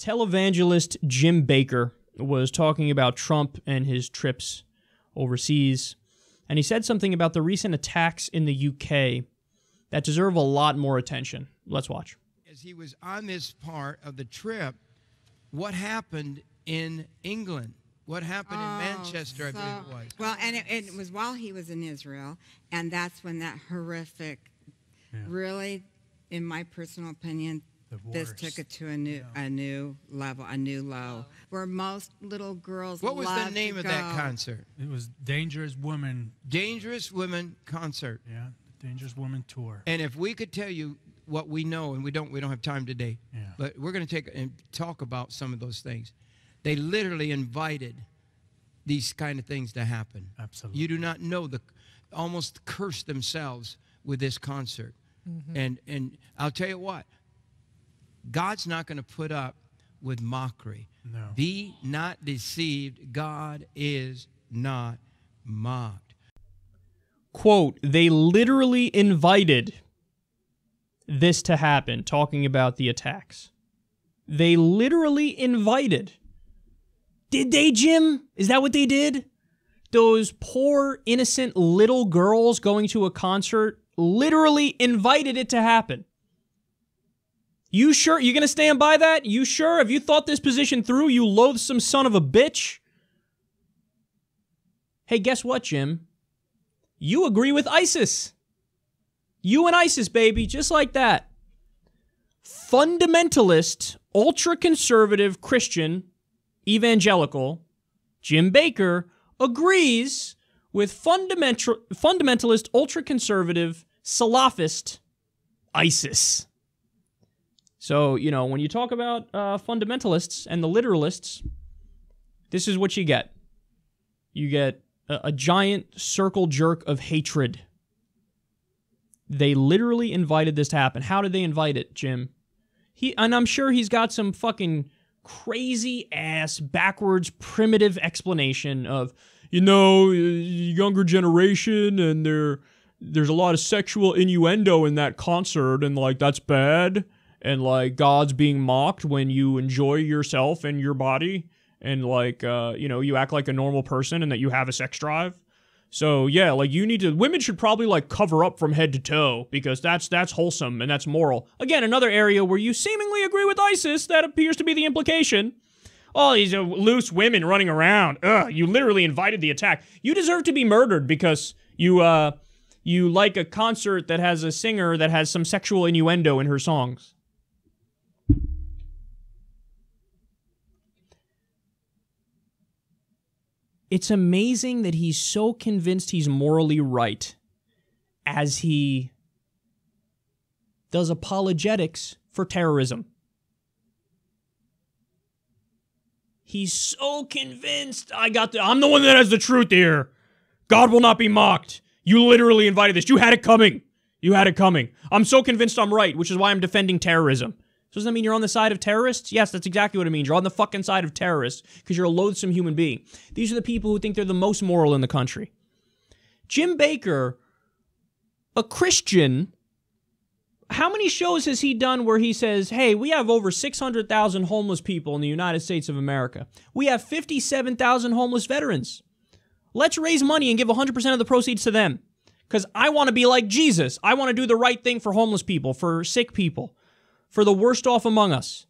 Televangelist Jim Bakker was talking about Trump and his trips overseas, and he said something about the recent attacks in the UK that deserve a lot more attention. Let's watch. As he was on this part of the trip, what happened in England? What happened in Manchester, I believe it was. Well, and it was while he was in Israel, and that's when that horrific, really, in my personal opinion, this took it to a new level, a new low, where most little girls What was the name of that concert? It was Dangerous Women. Dangerous Women Concert. Yeah, Dangerous Women Tour. And if we could tell you what we know, and we don't have time today, but we're going to take and talk about some of those things. They literally invited these kind of things to happen. Absolutely. You do not know, almost cursed themselves with this concert. And I'll tell you what, God's not going to put up with mockery. No. Be not deceived. God is not mocked. Quote, they literally invited this to happen, talking about the attacks. They literally invited. Did they, Jim? Is that what they did? Those poor, innocent little girls going to a concert literally invited it to happen. You sure? You gonna stand by that? You sure? Have you thought this position through, you loathsome son of a bitch? Hey, guess what, Jim? You agree with ISIS. You and ISIS, baby, just like that. Fundamentalist, ultra-conservative Christian, evangelical, Jim Bakker agrees with fundamentalist, ultra-conservative, Salafist, ISIS. So, you know, when you talk about fundamentalists and the literalists, this is what you get. You get a giant circle jerk of hatred. They literally invited this to happen. How did they invite it, Jim? And I'm sure he's got some fucking crazy-ass, backwards, primitive explanation of, you know, younger generation, and there's a lot of sexual innuendo in that concert, and, like, that's bad. And, like, God's being mocked when you enjoy yourself and your body. And, like, you know, you act like a normal person and that you have a sex drive. So, yeah, like, women should probably, like, cover up from head to toe. Because that's wholesome and that's moral. Again, another area where you seemingly agree with ISIS. That appears to be the implication. Oh, these loose women running around. Ugh, you literally invited the attack. You deserve to be murdered because you like a concert that has a singer that has some sexual innuendo in her songs. It's amazing that he's so convinced he's morally right as he does apologetics for terrorism. He's so convinced, I'm the one that has the truth here. God will not be mocked. You literally invited this. You had it coming. You had it coming. I'm so convinced I'm right, which is why I'm defending terrorism. So does that mean you're on the side of terrorists? Yes, that's exactly what it means. You're on the fucking side of terrorists because you're a loathsome human being. These are the people who think they're the most moral in the country. Jim Bakker, a Christian, how many shows has he done where he says, hey, we have over 600,000 homeless people in the United States of America. We have 57,000 homeless veterans. Let's raise money and give 100% of the proceeds to them. Because I want to be like Jesus. I want to do the right thing for homeless people, for sick people, for the worst off among us.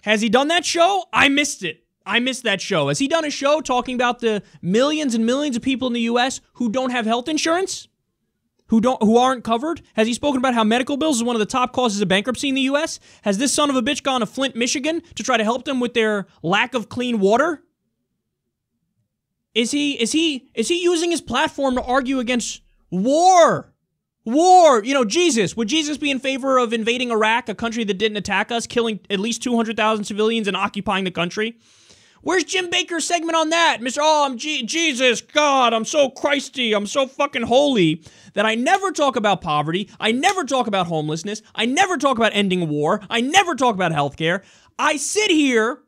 Has he done that show? I missed it. I missed that show. Has he done a show talking about the millions and millions of people in the U.S. who don't have health insurance? Who aren't covered? Has he spoken about how medical bills is one of the top causes of bankruptcy in the U.S.? Has this son of a bitch gone to Flint, Michigan to try to help them with their lack of clean water? Is he using his platform to argue against war? War! You know, Jesus. Would Jesus be in favor of invading Iraq, a country that didn't attack us, killing at least 200,000 civilians and occupying the country? Where's Jim Bakker's segment on that? Mr. Oh, I'm Jesus, God, I'm so Christy, I'm so fucking holy that I never talk about poverty, I never talk about homelessness, I never talk about ending war, I never talk about healthcare. I sit here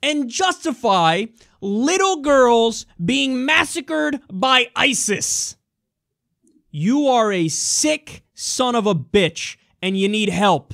and justify little girls being massacred by ISIS. You are a sick son of a bitch, and you need help.